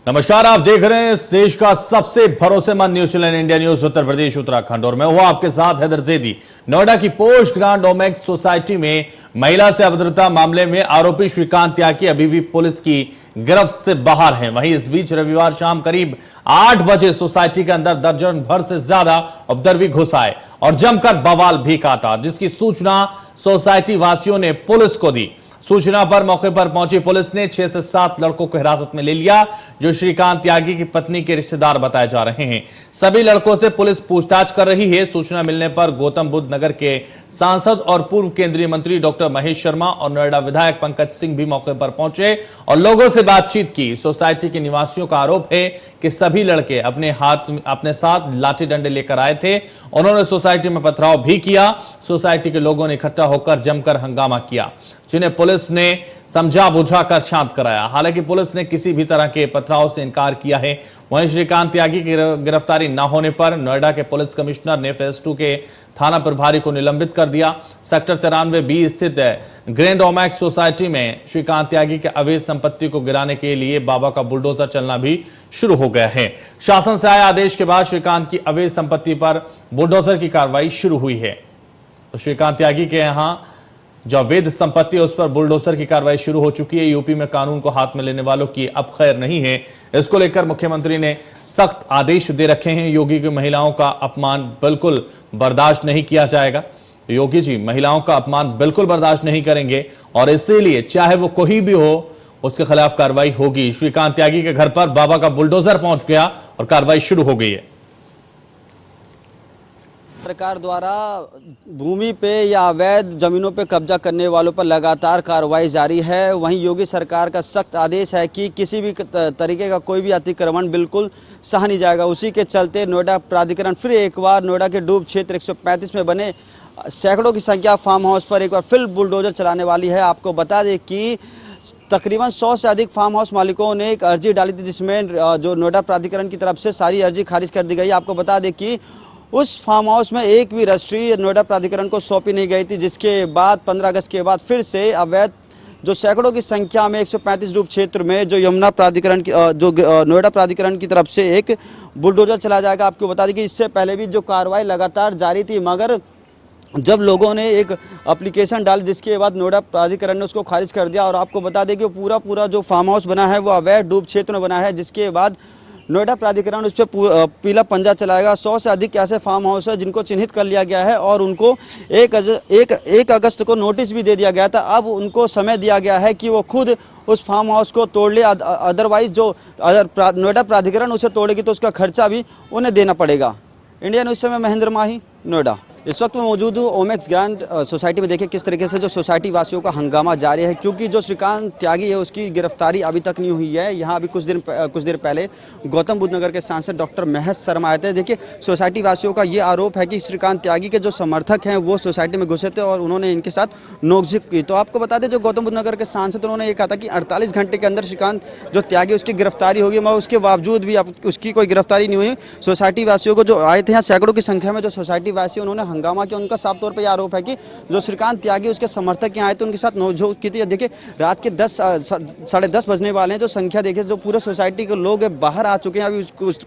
नमस्कार, आप देख रहे हैं इस देश का सबसे भरोसेमंद news channel India news Uttar Pradesh Uttarakhand और मैं हूं आपके साथ हैदर जैदी। नोएडा की पोस्ट ग्रांड ओमेक्स सोसाइटी में महिला से अभद्रता मामले में आरोपी श्रीकांत त्यागी अभी भी पुलिस की गिरफ्त से बाहर हैं। वहीं इस बीच रविवार शाम करीब 8 बजे सोसाइटी के अंदर दर्जन भर से ज्यादा उपद्रवी घुस आए और जमकर बवाल भी काटा, जिसकी सूचना सोसाइटी वासियों ने पुलिस को दी। सूचना पर मौके पर पहुंची पुलिस ने 6 से 7 लड़कों को हिरासत में ले लिया, जो श्रीकांत त्यागी की पत्नी के रिश्तेदार बताए जा रहे हैं। सभी लड़कों से पुलिस पूछताछ कर रही है। सूचना मिलने पर गौतम बुद्ध नगर के सांसद और पूर्व केंद्रीय मंत्री डॉक्टर महेश शर्मा और नोएडा विधायक पंकज सिंह भी मौके पर पहुंचे और लोगों से बातचीत की। सोसाइटी के निवासियों का आरोप है कि सभी लड़के अपने साथ लाठी डंडे लेकर आए थे। उन्होंने सोसाइटी में पथराव भी किया। सोसाइटी के लोगों ने इकट्ठा होकर जमकर हंगामा किया, जिन्हें पुलिस ने समझा बुझा कर शांत कराया। हालांकि पुलिस ने किसी भी तरह के पथराव से इनकार किया है। वहीं श्रीकांत त्यागी की गिरफ्तारी न होने पर नोएडा के पुलिस कमिश्नर ने फेज 2 के थाना प्रभारी को निलंबित कर दिया। सेक्टर 93B स्थित ग्रैंड ओमेक्स सोसाइटी में श्रीकांत त्यागी के अवैध संपत्ति को गिराने के लिए बाबा का बुलडोजर चलना भी शुरू हो गया है। शासन से आए आदेश के बाद श्रीकांत की अवैध संपत्ति पर बुलडोजर की कार्रवाई शुरू हुई है। तो श्रीकांत त्यागी के यहां जो अवैध संपत्ति है उस पर बुलडोजर की कार्रवाई शुरू हो चुकी है। यूपी में कानून को हाथ में लेने वालों की अब खैर नहीं है। इसको लेकर मुख्यमंत्री ने सख्त आदेश दे रखे हैं। योगी की महिलाओं का अपमान बिल्कुल बर्दाश्त नहीं किया जाएगा। योगी जी महिलाओं का अपमान बिल्कुल बर्दाश्त नहीं करेंगे और इसीलिए चाहे वो कोई भी हो उसके खिलाफ कार्रवाई होगी। श्रीकांत त्यागी के घर पर बाबा का बुलडोजर पहुंच गया और कार्रवाई शुरू हो गई है। सरकार द्वारा भूमि पे या अवैध जमीनों पे कब्जा करने वालों पर लगातार कार्रवाई जारी है। वहीं योगी सरकार का सख्त आदेश है कि किसी भी तरीके का कोई भी अतिक्रमण बिल्कुल सहा नहीं जाएगा। उसी के चलते नोएडा प्राधिकरण फिर एक बार नोएडा के डूब क्षेत्र 135 में बने सैकड़ों की संख्या फार्म हाउस पर एक बार फिर बुलडोजर चलाने वाली है। आपको बता दें कि तकरीबन 100 से अधिक फार्म हाउस मालिकों ने एक अर्जी डाली थी, जिसमें जो नोएडा प्राधिकरण की तरफ से सारी अर्जी खारिज कर दी गई। आपको बता दें कि उस फार्म हाउस में एक भी रजिस्ट्री नोएडा प्राधिकरण को सौंपी नहीं गई थी, जिसके बाद 15 अगस्त के बाद फिर से अवैध जो सैकड़ों की संख्या में 135 डूब क्षेत्र में जो यमुना प्राधिकरण की जो नोएडा प्राधिकरण की तरफ से एक बुलडोजर चला जाएगा। आपको बता दें कि इससे पहले भी जो कार्रवाई लगातार जारी थी, मगर जब लोगों ने एक एप्लीकेशन डाली जिसके बाद नोएडा प्राधिकरण ने उसको खारिज कर दिया। और आपको बता दें कि पूरा जो फार्म हाउस बना है वो अवैध डूब क्षेत्र में बना है, जिसके बाद नोएडा प्राधिकरण उस पर पीला पंजा चलाएगा। 100 से अधिक ऐसे फार्म हाउस है जिनको चिन्हित कर लिया गया है और उनको 1 अगस्त को नोटिस भी दे दिया गया था। अब उनको समय दिया गया है कि वो खुद उस फार्म हाउस को तोड़ ले, अदरवाइज जो अगर नोएडा प्राधिकरण उसे तोड़ेगी तो उसका खर्चा भी उन्हें देना पड़ेगा। इंडिया न्यूज़ से मैं महेंद्र माही, नोएडा। इस वक्त मैं मौजूद हूँ ओमेक्स ग्रांड सोसाइटी में। देखिए किस तरीके से जो सोसाइटी वासियों का हंगामा जारी है, क्योंकि जो श्रीकांत त्यागी है उसकी गिरफ्तारी अभी तक नहीं हुई है। यहाँ अभी कुछ देर पहले गौतम बुद्ध नगर के सांसद डॉक्टर महेश शर्मा आए थे। देखिए सोसाइटी वासियों का ये आरोप है कि श्रीकांत त्यागी के जो समर्थक हैं वो सोसाइटी में घुसे थे और उन्होंने इनके साथ नोकझोंक की। तो आपको बता दें जो गौतम बुद्ध नगर के सांसद उन्होंने ये कहा था कि 48 घंटे के अंदर श्रीकांत जो त्यागी उसकी गिरफ्तारी होगी, मगर उसके बावजूद भी अब उसकी कोई गिरफ्तारी नहीं हुई। सोसाइटी वासियों को जो आए थे यहाँ सैकड़ों की संख्या में जो सोसाइटी वासी उन्होंने हंगामा किया। उनका साफ तौर पे यह आरोप है कि जो श्रीकांत त्यागी उसके समर्थक यहाँ आए थे उनके साथ नोकझोंक की थी। देखिए रात के 10 साढ़े 10 बजने वाले हैं। जो संख्या देखिए जो पूरे सोसाइटी के लोग बाहर आ चुके हैं। अभी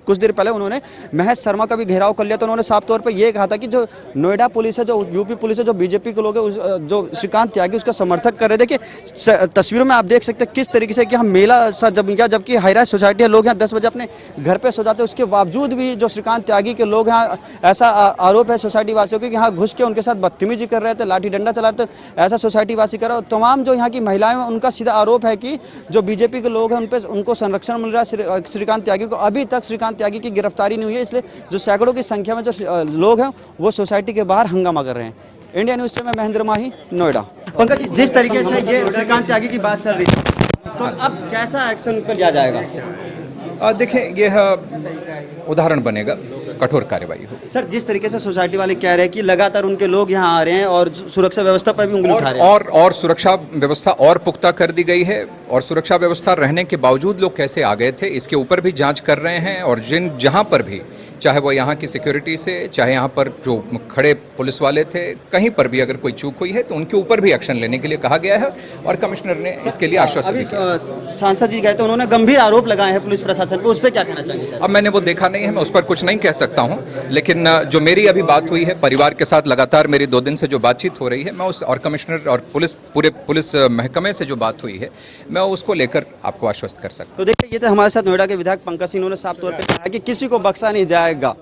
कुछ देर पहले उन्होंने महेश शर्मा का भी घेराव कर लिया। तो उन्होंने साफ तौर पे ये कहा था कि जो नोएडा पुलिस है, जो यूपी पुलिस है, जो बीजेपी के लोग हैं, जो श्रीकांत त्यागी उसका समर्थक कर रहे। देखिए तस्वीरों में आप देख सकते हैं किस तरीके से कि हम मेला सा जबकि हाईराइज सोसाइटी है, लोग यहाँ 10 बजे अपने घर पर सो जाते हैं। उसके बावजूद भी जो श्रीकांत त्यागी के लोग हैं, ऐसा आरोप है सोसाइटी वासियों के कि यहाँ घुस के उनके साथ बदतमीजी कर रहे थे, लाठी डंडा चला रहे थे। ऐसा सोसाइटी वासी कर रहे हैं। तमाम जो यहाँ की महिलाएं हैं उनका सीधा आरोप है कि जो बीजेपी के लोग हैं उनको संरक्षण मिल रहा है। श्रीकांत त्यागी को अभी तक श्रीकांत त्यागी की गिरफ्तारी नहीं हुई है, इसलिए जो सैकड़ों की संख्या में जो लोग हैं वो सोसाइटी के बाहर हंगामा कर रहे हैं। इंडिया न्यूज़ से मैं महेंद्र माही, नोएडा। पंकज जी, जिस तरीके से ये श्रीकांत त्यागी की बात चल रही थी, तो अब कैसा एक्शन पर लिया जाएगा? देखिए यह उदाहरण बनेगा, कठोर कार्रवाई हो। सर जिस तरीके से सोसाइटी वाले कह रहे हैं कि लगातार उनके लोग यहाँ आ रहे हैं और सुरक्षा व्यवस्था पर भी उंगली उठा रहे हैं और सुरक्षा व्यवस्था और पुख्ता कर दी गई है। और सुरक्षा व्यवस्था रहने के बावजूद लोग कैसे आ गए थे इसके ऊपर भी जांच कर रहे हैं। और जहां पर भी चाहे वो यहाँ की सिक्योरिटी से, चाहे यहाँ पर जो खड़े पुलिस वाले थे, कहीं पर भी अगर कोई चूक हुई है तो उनके ऊपर भी एक्शन लेने के लिए कहा गया है और कमिश्नर ने इसके लिए आश्वस्त अभी भी किया। सांसद जी गए तो उन्होंने गंभीर आरोप लगाए हैं पुलिस प्रशासन पे, उस पर क्या कहना चाहेंगे सर? अब मैंने वो देखा नहीं है, मैं उस पर कुछ नहीं कह सकता हूँ, लेकिन जो मेरी अभी बात हुई है परिवार के साथ, लगातार मेरी 2 दिन से जो बातचीत हो रही है, मैं उस और कमिश्नर और पूरे पुलिस महकमे से जो बात हुई है, मैं उसको लेकर आपको आश्वस्त कर सकता हूँ। तो देखिए, ये तो हमारे साथ नोएडा के विधायक पंकज सिंह, उन्होंने साफ तौर पे कहा कि किसी को बख्शा नहीं जाएगा।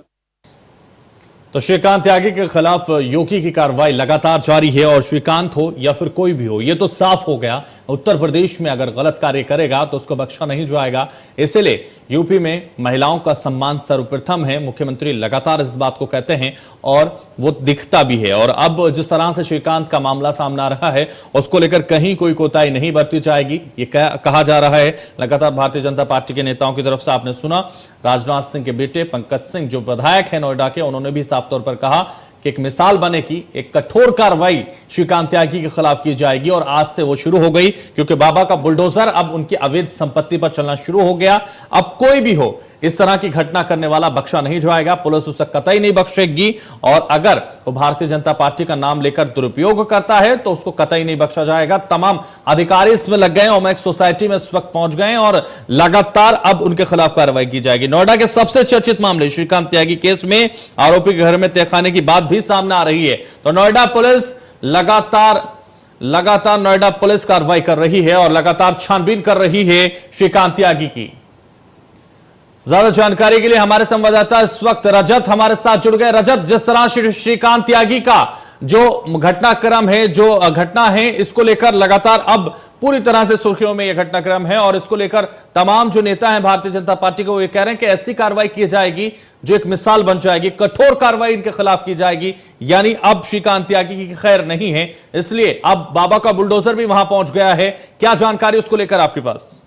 तो श्रीकांत त्यागी के खिलाफ योगी की कार्रवाई लगातार जारी है और श्रीकांत हो या फिर कोई भी हो, यह तो साफ हो गया उत्तर प्रदेश में अगर गलत कार्य करेगा तो उसको बख्शा नहीं जाएगा। इसलिए यूपी में महिलाओं का सम्मान सर्वप्रथम है, मुख्यमंत्री लगातार इस बात को कहते हैं और वो दिखता भी है। और अब जिस तरह से श्रीकांत का मामला सामने आ रहा है उसको लेकर कहीं कोई कोताही नहीं बरती जाएगी, ये कहा जा रहा है। लगातार भारतीय जनता पार्टी के नेताओं की तरफ से आपने सुना, राजनाथ सिंह के बेटे पंकज सिंह जो विधायक है नोएडा के, उन्होंने भी साफ तौर पर कहा कि एक मिसाल बने की एक कठोर कार्रवाई श्रीकांत त्यागी के खिलाफ की जाएगी। और आज से वो शुरू हो गई, क्योंकि बाबा का बुलडोजर अब उनकी अवैध संपत्ति पर चलना शुरू हो गया। अब कोई भी हो इस तरह की घटना करने वाला बख्शा नहीं जाएगा, पुलिस उसे कतई नहीं बख्शेगी। और अगर वो भारतीय जनता पार्टी का नाम लेकर दुरुपयोग करता है तो उसको कतई नहीं बख्शा जाएगा। तमाम अधिकारी इसमें लग गए, ओमेक्स सोसाइटी में इस वक्त पहुंच गए और लगातार अब उनके खिलाफ कार्रवाई की जाएगी। नोएडा के सबसे चर्चित मामले श्रीकांत त्यागी केस में आरोपी के घर में तहखाने की बात भी सामने आ रही है। तो नोएडा पुलिस लगातार नोएडा पुलिस कार्रवाई कर रही है और लगातार छानबीन कर रही है श्रीकांत त्यागी की। ज्यादा जानकारी के लिए हमारे संवाददाता इस वक्त रजत हमारे साथ जुड़ गए। रजत, जिस तरह श्रीकांत त्यागी का जो घटनाक्रम है, जो घटना है, इसको लेकर लगातार अब पूरी तरह से सुर्खियों में यह घटनाक्रम है और इसको लेकर तमाम जो नेता हैं भारतीय जनता पार्टी को, वो ये कह रहे हैं कि ऐसी कार्रवाई की जाएगी जो एक मिसाल बन जाएगी, कठोर कार्रवाई इनके खिलाफ की जाएगी। यानी अब श्रीकांत त्यागी की खैर नहीं है, इसलिए अब बाबा का बुलडोजर भी वहां पहुंच गया है। क्या जानकारी उसको लेकर आपके पास?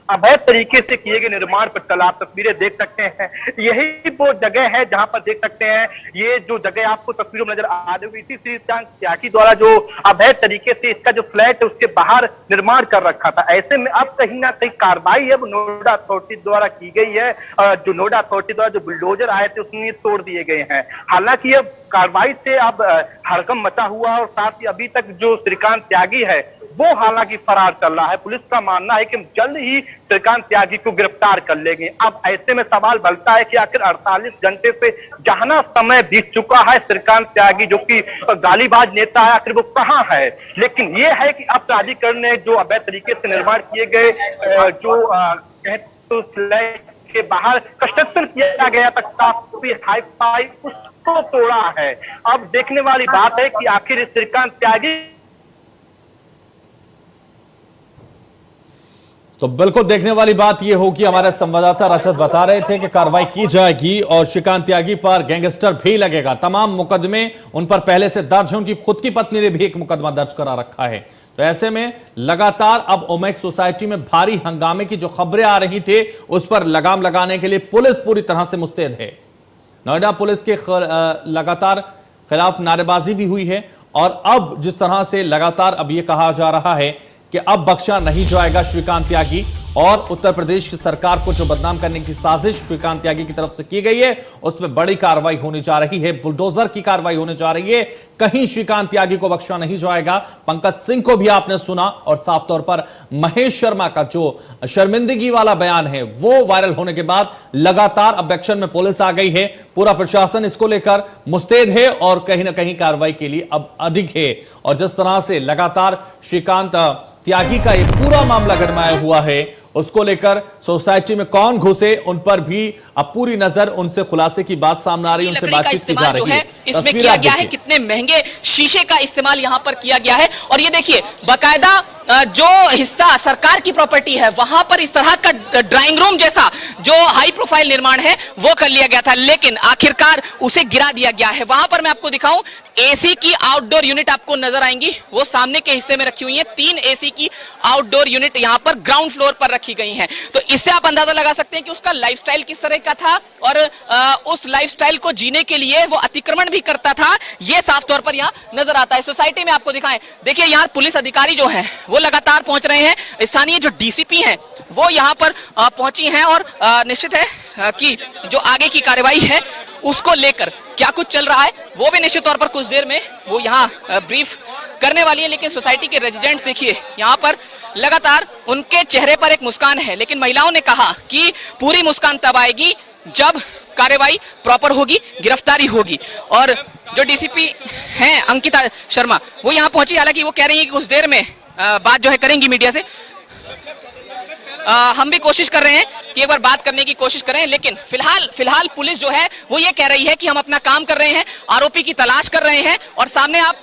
अवैध तरीके से किए गए निर्माण पर कल आप तस्वीरें देख सकते हैं। यही वो जगह है जहां पर देख सकते हैं, ये जो जगह आपको तस्वीरों में नजर आ रही होगी, इसी श्रीकांत त्यागी द्वारा जो अवैध तरीके से इसका जो फ्लैट है उसके बाहर निर्माण कर रखा था। ऐसे में अब कहीं ना कहीं कार्रवाई है वो नोएडा अथॉरिटी द्वारा की गई है। जो नोएडा अथॉरिटी द्वारा जो बुलडोजर आए थे उसमें तोड़ दिए गए हैं। हालांकि अब कार्रवाई से अब हड़कंप मचा हुआ और साथ ही अभी तक जो श्रीकांत त्यागी है वो हालांकि फरार चल रहा है। पुलिस का मानना है कि जल्द ही श्रीकांत त्यागी को गिरफ्तार कर लेंगे। अब ऐसे में सवाल बनता है कि आखिर 48 घंटे से जहां समय बीत चुका है, श्रीकांत त्यागी जो कि गालीबाज नेता है, आखिर वो कहां है। लेकिन ये है कि अब प्राधिकरण ने जो अवैध तरीके से निर्माण किए गए जो तो फ्लैट के बाहर कंस्ट्रक्शन किया गया था काफी हाई फाई, उसको तोड़ा है। अब देखने वाली बात है कि आखिर श्रीकांत त्यागी तो बिल्कुल देखने वाली बात यह होगी। हमारे संवाददाता रजत बता रहे थे कि कार्रवाई की जाएगी और श्रीकांत त्यागी पर गैंगस्टर भी लगेगा। तमाम मुकदमे उन पर पहले से दर्ज हैं, उनकी खुद की पत्नी ने भी एक मुकदमा दर्ज करा रखा है। तो ऐसे में लगातार अब ओमेक्स सोसाइटी में भारी हंगामे की जो खबरें आ रही थी उस पर लगाम लगाने के लिए पुलिस पूरी तरह से मुस्तैद है। नोएडा पुलिस के लगातार खिलाफ नारेबाजी भी हुई है और अब जिस तरह से लगातार अब यह कहा जा रहा है कि अब बख्शा नहीं जाएगा श्रीकांत त्यागी और उत्तर प्रदेश की सरकार को जो बदनाम करने की साजिश श्रीकांत त्यागी की तरफ से की गई है उसमें बड़ी कार्रवाई होने जा रही है, बुलडोजर की कार्रवाई होने जा रही है। कहीं श्रीकांत त्यागी को बख्शा नहीं जाएगा। पंकज सिंह को भी आपने सुना और साफ तौर पर महेश शर्मा का जो शर्मिंदगी वाला बयान है वो वायरल होने के बाद लगातार अब एक्शन में पुलिस आ गई है, पूरा प्रशासन इसको लेकर मुस्तैद है और कहीं ना कहीं कार्रवाई के लिए अब अधिक है। और जिस तरह से लगातार श्रीकांत त्यागी का एक पूरा मामला गरमाया हुआ है उसको लेकर सोसाइटी में कौन घुसे उन पर भी अब पूरी नजर, उनसे खुलासे की बात सामने आ रही है, उनसे बातचीत की जा रही है। इसमें किया गया है, कितने महंगे शीशे का इस्तेमाल यहां पर किया गया है और ये देखिए बाकायदा जो हिस्सा सरकार की प्रॉपर्टी है वहां पर इस तरह का ड्राइंग रूम जैसा जो हाई प्रोफाइल निर्माण है वो कर लिया गया था, लेकिन आखिरकार उसे गिरा दिया गया है। वहां पर मैं आपको दिखाऊं, एसी की आउटडोर यूनिट आपको नजर आएंगी, वो सामने के हिस्से में रखी हुई है। 3 एसी की आउटडोर यूनिट यहां पर ग्राउंड फ्लोर पर रखी गई हैं। तो इससे आप अंदाजा लगा सकते हैं कि उसका लाइफस्टाइल किस तरह का था और उस लाइफस्टाइल को जीने के लिए वो अतिक्रमण भी करता था, ये साफ तौर पर यहां नजर आता है। सोसाइटी में आपको दिखाएं, देखिए यहां पुलिस अधिकारी जो है वो लगातार पहुंच रहे हैं। स्थानीय जो डीसीपी हैं वो यहां पर पहुंची हैं और निश्चित है कि जो आगे की कार्रवाई है उसको लेकर क्या कुछ चल रहा है वो भी निश्चित तौर पर कुछ देर में वो यहाँ ब्रीफ करने वाली है। लेकिन सोसाइटी के रेजिडेंट्स देखिए यहाँ पर लगातार उनके चेहरे पर एक मुस्कान है, लेकिन महिलाओं ने कहा कि पूरी मुस्कान तब आएगी जब कार्रवाई प्रॉपर होगी, गिरफ्तारी होगी। और जो डीसीपी हैं अंकिता शर्मा वो यहाँ पहुंची, हालांकि वो कह रही है कि कुछ देर में बात जो है करेंगी मीडिया से। हम भी कोशिश कर रहे हैं कि एक बार बात करने की कोशिश करें, लेकिन फिलहाल पुलिस जो है वो ये कह रही है कि हम अपना काम कर रहे हैं, आरोपी की तलाश कर रहे हैं। और सामने आप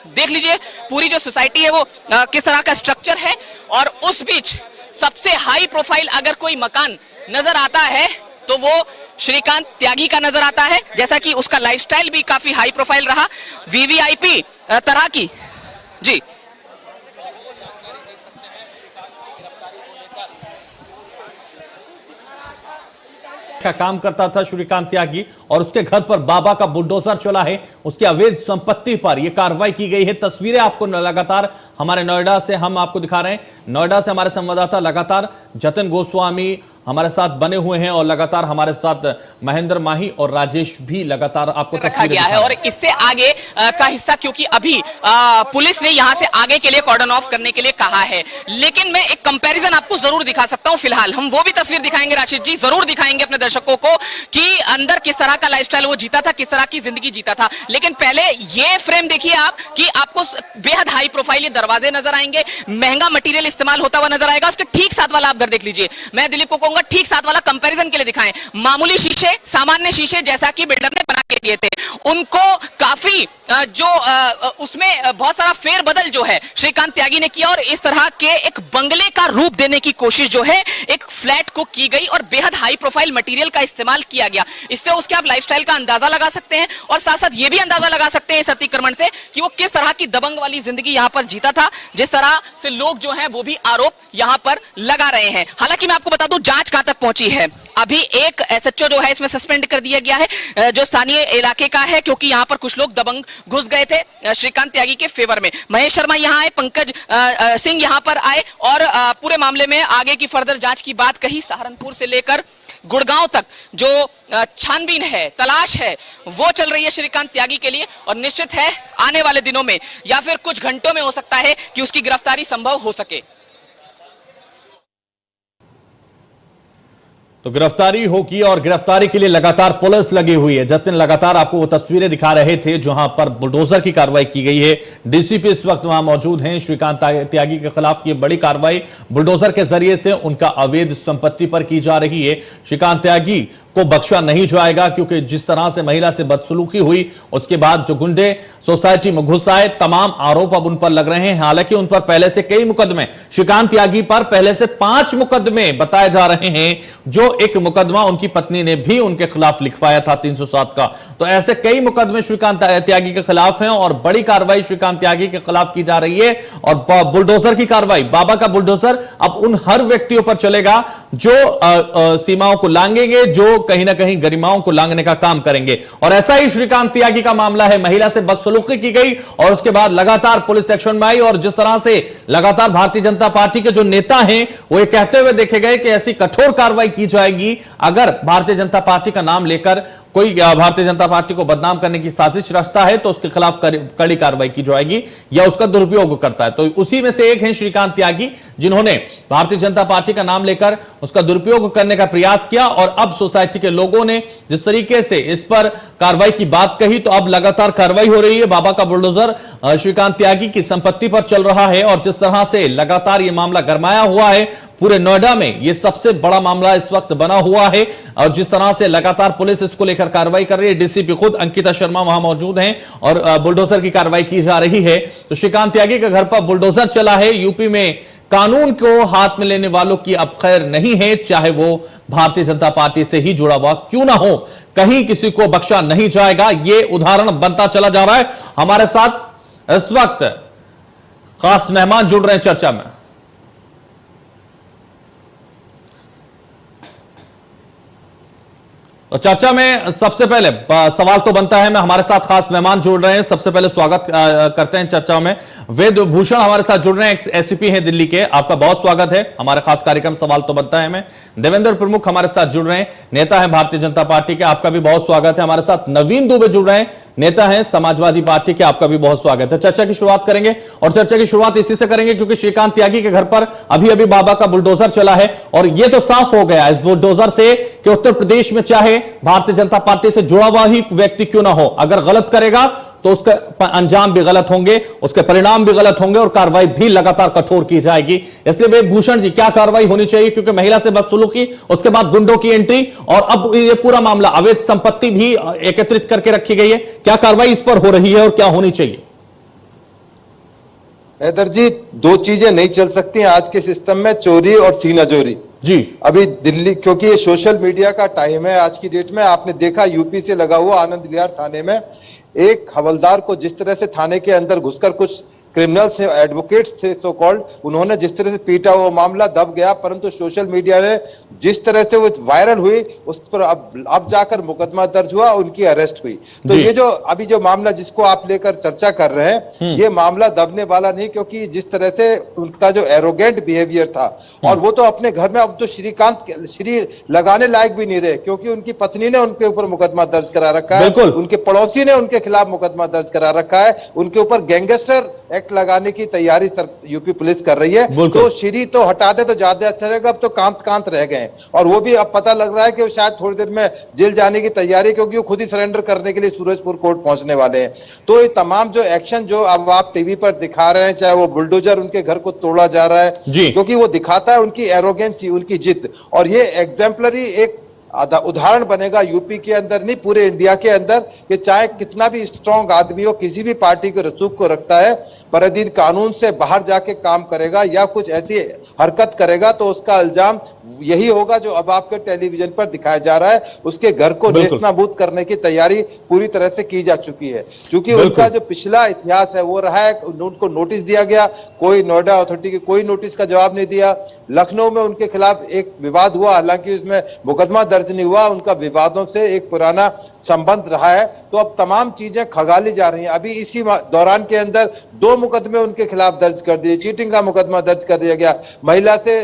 देख लीजिए पूरी जो सोसाइटी है वो किस तरह का स्ट्रक्चर है। और उस बीच सबसे हाई प्रोफाइल अगर कोई मकान नजर आता है तो वो श्रीकांत त्यागी का नजर आता है, जैसा कि उसका लाइफस्टाइल भी काफी हाई प्रोफाइल रहा, वीवीआईपी तरह की। जी का काम करता था श्रीकांत त्यागी और उसके घर पर बाबा का बुलडोजर चला है, उसकी अवैध संपत्ति पर यह कार्रवाई की गई है। तस्वीरें आपको लगातार हमारे नोएडा से हम आपको दिखा रहे हैं। नोएडा से हमारे संवाददाता लगातार जतिन गोस्वामी हमारे साथ बने हुए हैं और लगातार हमारे साथ महेंद्र माही और राजेश भी लगातार आपको रखा गया है। और इससे आगे का हिस्सा क्योंकि अभी पुलिस ने यहां से आगे के लिए कॉर्डन ऑफ करने के लिए कहा है, लेकिन मैं एक कंपैरिजन आपको जरूर दिखा सकता हूं। फिलहाल हम वो भी तस्वीर दिखाएंगे राशिद जी, जरूर दिखाएंगे अपने दर्शकों को कि अंदर किस तरह का लाइफस्टाइल वो जीता था, किस तरह की जिंदगी जीता था। लेकिन पहले ये फ्रेम देखिए आप कि आपको बेहद हाई प्रोफाइल ये दरवाजे नजर आएंगे, महंगा मटेरियल इस्तेमाल होता हुआ नजर आएगा। उसके ठीक साथ वाला आप घर देख लीजिए, मैं दिलीप को कहूंगा ठीक साथ वाला कंपैरिजन के लिए दिखाएं। मामूली शीशे, सामान्य शीशे जैसा कि बिल्डर ने बना के दिए थे, उनको काफी जो उसमें बहुत सारा फेरबदल जो है श्रीकांत त्यागी ने किया और इस तरह के एक बंगले का रूप देने की कोशिश जो है एक फ्लैट को की गई और बेहद हाई प्रोफाइल मटेरियल का इस्तेमाल किया गया। इससे उसके आप लाइफस्टाइल का अंदाजा लगा सकते हैं और साथ साथ ये भी अंदाजा लगा सकते हैं इस अतिक्रमण से कि वो किस तरह की दबंग वाली जिंदगी यहां पर जीता था, जिस तरह से लोग जो हैं वो भी आरोप यहां पर लगा रहे हैं। हालांकि मैं आपको बता दूं जांच कहां तक पहुंची है। अभी एक एसएचओ जो है इसमें सस्पेंड कर दिया गया है जो स्थानीय इलाके का है, क्योंकि यहां पर कुछ लोग दबंग घुस गए थे श्रीकांत त्यागी के फेवर में। महेश शर्मा यहां आए, पंकज सिंह यहां पर आए और पूरे मामले में आगे की फर्दर जांच की बात कही। सहारनपुर से लेकर गुड़गांव तक जो छानबीन है, तलाश है, वो चल रही है श्रीकांत त्यागी के लिए और निश्चित है आने वाले दिनों में या फिर कुछ घंटों में हो सकता है कि उसकी गिरफ्तारी संभव हो सके। तो गिरफ्तारी होगी और गिरफ्तारी के लिए लगातार पुलिस लगी हुई है। जतिन लगातार आपको वो तस्वीरें दिखा रहे थे जहां पर बुलडोजर की कार्रवाई की गई है। डीसीपी इस वक्त वहां मौजूद हैं। श्रीकांत त्यागी के खिलाफ ये बड़ी कार्रवाई बुलडोजर के जरिए से उनका अवैध संपत्ति पर की जा रही है। श्रीकांत त्यागी को बख्शा नहीं जाएगा क्योंकि जिस तरह से महिला से बदसलूकी हुई उसके बाद जो गुंडे सोसाइटी में घुस आए, तमाम आरोप अब उन पर लग रहे हैं। हालांकि उन पर पहले से कई मुकदमे, श्रीकांत त्यागी पर पहले से 5 मुकदमे बताए जा रहे हैं, जो एक मुकदमा उनकी पत्नी ने भी उनके खिलाफ लिखवाया था 307 का। तो ऐसे कई मुकदमे श्रीकांत त्यागी के खिलाफ हैं और बड़ी कार्रवाई श्रीकांत त्यागी के खिलाफ की जा रही है। और बुलडोजर की कार्रवाई, बाबा का बुलडोजर अब उन हर व्यक्तियों पर चलेगा जो सीमाओं को लांघेंगे, जो कहीं ना कहीं गरिमाओं को लांघने का काम करेंगे। और ऐसा ही श्रीकांत त्यागी का मामला है। महिला से बदसलूकी की गई और उसके बाद लगातार पुलिस एक्शन में आई और जिस तरह से लगातार भारतीय जनता पार्टी के जो नेता हैं वो ये कहते हुए देखे गए कि ऐसी कठोर कार्रवाई की जाएगी अगर भारतीय जनता पार्टी का नाम लेकर कोई भारतीय जनता पार्टी को बदनाम करने की साजिश रचता है तो उसके खिलाफ कड़ी कार्रवाई की जाएगी या उसका दुरुपयोग करता है। तो उसी में से एक हैं श्रीकांत त्यागी, जिन्होंने भारतीय जनता पार्टी का नाम लेकर उसका दुरुपयोग करने का प्रयास किया। और अब सोसाइटी के लोगों ने जिस तरीके से इस पर कार्रवाई की बात कही तो अब लगातार कार्रवाई हो रही है। बाबा का बुलडोजर श्रीकांत त्यागी की संपत्ति पर चल रहा है और जिस तरह से लगातार यह मामला गरमाया हुआ है पूरे नोएडा में, यह सबसे बड़ा मामला इस वक्त बना हुआ है और जिस तरह से लगातार पुलिस इसको लेकर कार्रवाई कर रही है, डीसीपी खुद अंकिता शर्मा वहां मौजूद हैं और बुलडोजर की कार्रवाई की जा रही है। तो श्रीकांत त्यागी के घर पर बुलडोजर चला है। यूपी में कानून को हाथ में लेने वालों की अब खैर नहीं है, चाहे वो भारतीय जनता पार्टी से ही जुड़ा हुआ क्यों ना हो, कहीं किसी को बख्शा नहीं जाएगा। ये उदाहरण बनता चला जा रहा है। हमारे साथ इस वक्त खास मेहमान जुड़ रहे हैं चर्चा में। तो चर्चा में सबसे पहले सवाल तो बनता है, मैं हमारे साथ खास मेहमान जुड़ रहे हैं, सबसे पहले स्वागत करते हैं चर्चा में। वेद भूषण हमारे साथ जुड़ रहे हैं, एसपी हैं दिल्ली के, आपका बहुत स्वागत है हमारे खास कार्यक्रम सवाल तो बनता है में। देवेंद्र प्रमुख हमारे साथ जुड़ रहे हैं, नेता है भारतीय जनता पार्टी के, आपका भी बहुत स्वागत है। हमारे साथ नवीन दुबे जुड़ रहे हैं, नेता है समाजवादी पार्टी के, आपका भी बहुत स्वागत है। चर्चा की शुरुआत करेंगे और चर्चा की शुरुआत इसी से करेंगे क्योंकि श्रीकांत त्यागी के घर पर अभी अभी बाबा का बुलडोजर चला है और यह तो साफ हो गया इस बुलडोजर से कि उत्तर प्रदेश में चाहे भारतीय जनता पार्टी से जुड़ा हुआ ही व्यक्ति क्यों ना हो, अगर गलत करेगा तो उसका अंजाम भी गलत होंगे, उसके परिणाम भी गलत होंगे और कार्रवाई भी लगातार कठोर की जाएगी। इसलिए वे भूषण जी क्या कार्रवाई होनी चाहिए, क्योंकि महिला से बदसलूकी, उसके बाद गुंडों की एंट्री और अब ये पूरा मामला अवैध संपत्ति भी एकत्रित करके रखी गई है, क्या कार्रवाई इस पर हो रही है और क्या होनी चाहिए? हैदर जी, दो चीजें नहीं चल सकती आज के सिस्टम में, चोरी और सीनाजोरी जी। अभी दिल्ली, क्योंकि ये सोशल मीडिया का टाइम है आज की डेट में, आपने देखा यूपी से लगा हुआ आनंद विहार थाने में एक हवलदार को जिस तरह से थाने के अंदर घुसकर कुछ क्रिमिनल्स थे, एडवोकेट्स थे सो कॉल्ड, उन्होंने जिस तरह से पीटा, वो मामला दब गया। परंतु सोशल मीडिया ने जिस तरह से वो वायरल हुई उस पर अब जाकर मुकदमा दर्ज हुआ, उनकी अरेस्ट हुई। तो ये जो अभी जो मामला जिसको आप लेकर चर्चा कर रहे हैं, ये मामला दबने वाला नहीं, क्योंकि जिस तरह से उनका जो एरोगेंट बिहेवियर था, और वो तो अपने घर में अब तो श्री लगाने लायक भी नहीं रहे, क्योंकि उनकी पत्नी ने उनके ऊपर मुकदमा दर्ज करा रखा है, उनके पड़ोसी ने उनके खिलाफ मुकदमा दर्ज करा रखा है, उनके ऊपर गैंगस्टर एक्ट लगाने की तैयारी यूपी पुलिस कर रही है। तो श्री तो हटा दे तो ज्यादा अच्छा रहेगा, अब तो कांत रह गए हैं और वो भी अब पता लग रहा है कि वो शायद थोड़ी देर में जेल जाने की तैयारी, क्योंकि वो खुद ही सरेंडर करने के लिए सूरजपुर कोर्ट पहुंचने वाले हैं। तो ये तमाम जो एक्शन जो अब आप टीवी पर दिखा रहे हैं, चाहे वो बुलडोजर उनके घर को तोड़ा जा रहा है, क्योंकि वो दिखाता है उनकी एरोगेंसी, उनकी जिद, और ये एग्जाम्पलरी एक उदाहरण बनेगा यूपी के अंदर नहीं पूरे इंडिया के अंदर, कि चाहे कितना भी स्ट्रांग आदमी हो, किसी भी पार्टी के रसूख को रखता है, पर यदि कानून से बाहर जाके काम करेगा या कुछ ऐसी हरकत करेगा तो उसका इल्जाम यही होगा जो अब आपके टेलीविजन पर दिखाया जा रहा है। उसके घर को नेस्तनाबूद करने की तैयारी पूरी तरह से की जा चुकी है, क्योंकि उनका जो पिछला इतिहास है वो रहा है, उनको नोटिस दिया गया, कोई नोएडा अथॉरिटी की कोई नोटिस का जवाब नहीं दिया। लखनऊ में उनके खिलाफ एक विवाद हुआ, हालांकि उसमें मुकदमा दर्ज नहीं हुआ, उनका विवादों से एक पुराना संबंध रहा है। तो अब तमाम चीजें खगाली जा रही हैं। अभी इसी दौरान के अंदर 2 मुकदमे उनके खिलाफ दर्ज कर दिए, चीटिंग का मुकदमा दर्ज कर दिया गया, महिला से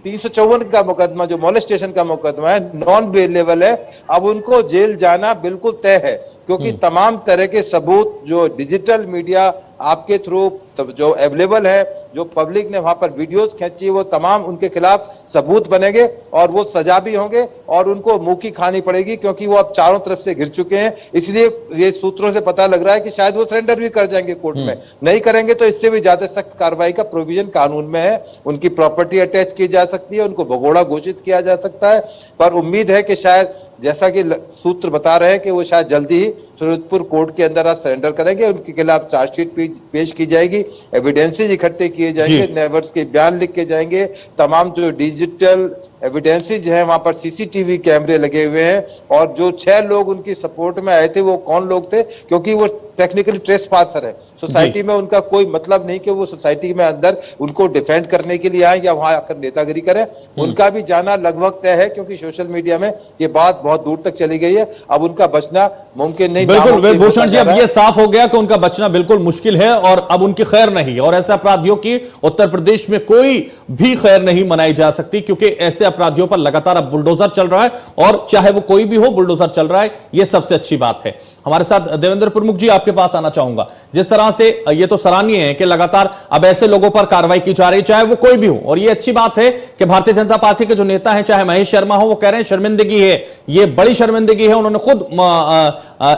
354 का मुकदमा जो मोलेस्टेशन का मुकदमा है नॉन बेलेबल है। अब उनको जेल जाना बिल्कुल तय है, क्योंकि तमाम तरह के सबूत जो डिजिटल मीडिया आपके थ्रू जो अवेलेबल है, जो पब्लिक ने वहां पर वीडियोस खींची, वो तमाम उनके खिलाफ सबूत बनेंगे और वो सजा भी होंगे और उनको मुंह की खानी पड़ेगी, क्योंकि वो अब चारों तरफ से घिर चुके हैं। इसलिए ये सूत्रों से पता लग रहा है कि शायद वो सरेंडर भी कर जाएंगे कोर्ट में, नहीं करेंगे तो इससे भी ज्यादा सख्त कार्रवाई का प्रोविजन कानून में है। उनकी प्रॉपर्टी अटैच की जा सकती है, उनको भगोड़ा घोषित किया जा सकता है, पर उम्मीद है कि शायद जैसा कि सूत्र बता रहे हैं कि वो शायद जल्दी ही सूरजपुर कोर्ट के अंदर आज सरेंडर करेंगे, उनके खिलाफ चार्जशीट पेश की जाएगी, एविडेंसेज इकट्ठे किए जाएंगे, नेबर्स के बयान लिख के जाएंगे, तमाम जो डिजिटल एविडेंसेज है वहां पर सीसीटीवी कैमरे लगे हुए हैं, और जो 6 लोग उनकी सपोर्ट में आए थे वो कौन लोग थे, क्योंकि वो टेक्निकली ट्रेसपासर है, सोसाइटी में उनका कोई मतलब नहीं कि वो सोसाइटी में अंदर उनको डिफेंड करने के लिए आए या वहां आकर नेतागिरी करें। उनका भी जाना लगभग तय है, क्योंकि सोशल मीडिया में ये बात बहुत दूर तक चली गई है, अब उनका बचना मुमकिन नहीं। बिल्कुल वेद भूषण जी, अब ये साफ हो गया कि उनका बचना बिल्कुल मुश्किल है और अब उनकी खैर नहीं, और ऐसे अपराधियों की उत्तर प्रदेश में कोई भी खैर नहीं मनाई जा सकती, क्योंकि ऐसे अपराधियों पर लगातार अब बुलडोजर चल रहा है, और चाहे वो कोई भी हो बुलडोजर चल रहा है, यह सबसे अच्छी बात है। हमारे साथ देवेंद्र प्रमुख जी, आपके पास आना चाहूंगा। जिस तरह से ये तो सराहनीय है कि लगातार अब ऐसे लोगों पर कार्रवाई की जा रही, चाहे वो कोई भी हो, और ये अच्छी बात है कि भारतीय जनता पार्टी के जो नेता हैं, चाहे महेश शर्मा हो, वो कह रहे हैं शर्मिंदगी है, ये बड़ी शर्मिंदगी है। उन्होंने खुद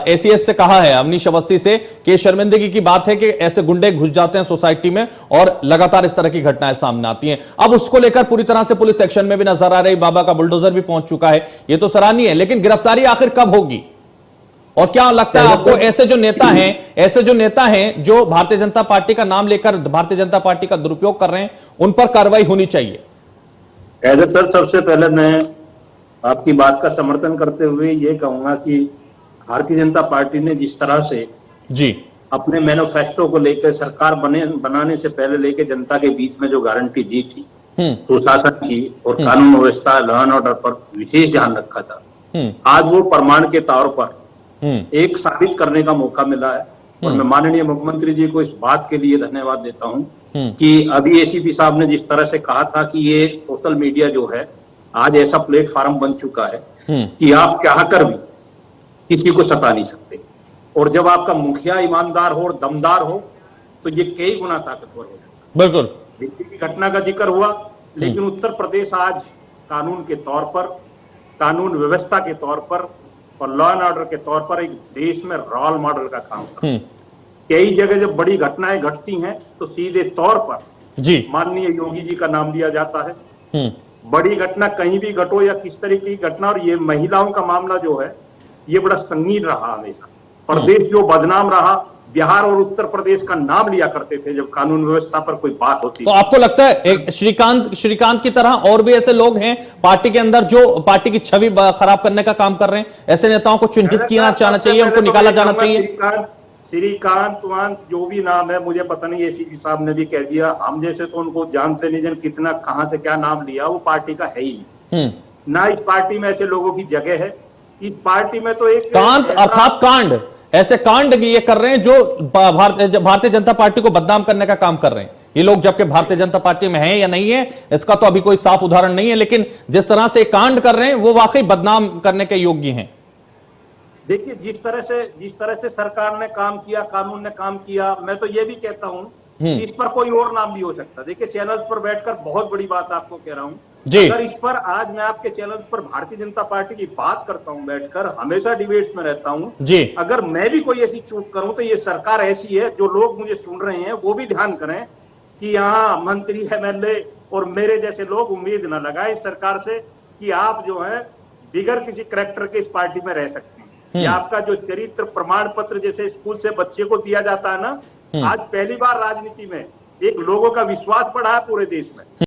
एसीएस से कहा है, अवनीश अवस्थी से, कि शर्मिंदगी की बात है कि ऐसे गुंडे घुस जाते हैं सोसाइटी में और लगातार इस तरह की घटनाएं सामने आती हैं। अब उसको लेकर पूरी तरह से पुलिस एक्शन में भी नजर आ रही, बाबा का बुलडोजर भी पहुंच चुका है, ये तो सराहनीय है, लेकिन गिरफ्तारी आखिर कब होगी? और क्या लगता है आपको, ऐसे जो नेता हैं जो भारतीय जनता पार्टी का नाम लेकर भारतीय जनता पार्टी का दुरुपयोग कर रहे हैं, उन पर कार्रवाई होनी चाहिए? सर, सबसे पहले मैं आपकी बात का समर्थन करते हुए ये कहूंगा कि भारतीय जनता पार्टी ने जिस तरह से जी अपने मैनिफेस्टो को लेकर सरकार बनाने से पहले लेकर जनता के बीच में जो गारंटी दी थी सुशासन की और कानून व्यवस्था, लॉ एंड ऑर्डर पर विशेष ध्यान रखा था, आज वो प्रमाण के तौर पर एक साबित करने का मौका मिला है। और मैं माननीय मुख्यमंत्री जी को इस बात के लिए धन्यवाद देता हूं कि अभी एसीपी साहब ने जिस तरह से कहा था कि ये सोशल मीडिया जो है आज ऐसा प्लेटफॉर्म बन चुका है कि आप चाह कर भी किसी को सता नहीं सकते, और जब आपका मुखिया ईमानदार हो और दमदार हो तो ये कई गुना ताकतवर हो जाता है। बिल्कुल, दिल्ली की घटना का जिक्र हुआ, लेकिन उत्तर प्रदेश आज कानून के तौर पर, कानून व्यवस्था के तौर पर और लॉ एंड ऑर्डर के तौर पर एक देश में रोल मॉडल का काम करता है। कई जगह जब बड़ी घटनाएं घटती हैं तो सीधे तौर पर जी माननीय योगी जी का नाम लिया जाता है। बड़ी घटना कहीं भी घटो या किस तरीके की घटना, और ये महिलाओं का मामला जो है ये बड़ा संगीन रहा हमेशा। प्रदेश जो बदनाम रहा, बिहार और उत्तर प्रदेश का नाम लिया करते थे जब कानून व्यवस्था पर कोई बात होती। तो आपको लगता है एक श्रीकांत की तरह और भी ऐसे लोग हैं पार्टी के अंदर जो पार्टी की छवि खराब करने का काम कर रहे हैं? ऐसे नेताओं को चिन्हित किया जाना चाहिए, उनको निकाला जाना चाहिए? श्रीकांत वांत जो भी नाम है, मुझे पता नहीं, एसीपी साहब ने भी कह दिया, हम जैसे तो उनको जानते नहीं, जन कितना कहां से क्या नाम लिया, वो पार्टी का है ही नहीं। ना इस पार्टी में ऐसे लोगों की जगह है। इस पार्टी में तो एक कांत अर्थात कांड, ऐसे कांड ये कर रहे हैं जो भारतीय जनता पार्टी को बदनाम करने का काम कर रहे हैं। ये लोग जबकि भारतीय जनता पार्टी में हैं या नहीं है, इसका तो अभी कोई साफ उदाहरण नहीं है, लेकिन जिस तरह से कांड कर रहे हैं वो वाकई बदनाम करने के योग्य हैं। देखिए, जिस तरह से सरकार ने काम किया, कानून ने काम किया, मैं तो ये भी कहता हूं कि इस पर कोई और नाम भी हो सकता है। देखिए, चैनल्स पर बैठकर बहुत बड़ी बात आपको कह रहा हूं जी। अगर इस पर आज मैं आपके चैनल्स पर भारतीय जनता पार्टी की बात करता हूं, बैठकर हमेशा डिबेट्स में रहता हूं जी, अगर मैं भी कोई ऐसी चूक करूं तो ये सरकार ऐसी है, जो लोग मुझे सुन रहे हैं वो भी ध्यान करें कि यहाँ मंत्री, एमएलए और मेरे जैसे लोग उम्मीद न लगाए इस सरकार से कि आप जो है बिगर किसी करैक्टर के इस पार्टी में रह सकते हैं। ये आपका जो चरित्र प्रमाण पत्र जैसे स्कूल से बच्चे को दिया जाता है ना, आज पहली बार राजनीति में एक लोगों का विश्वास बढ़ा है पूरे देश में।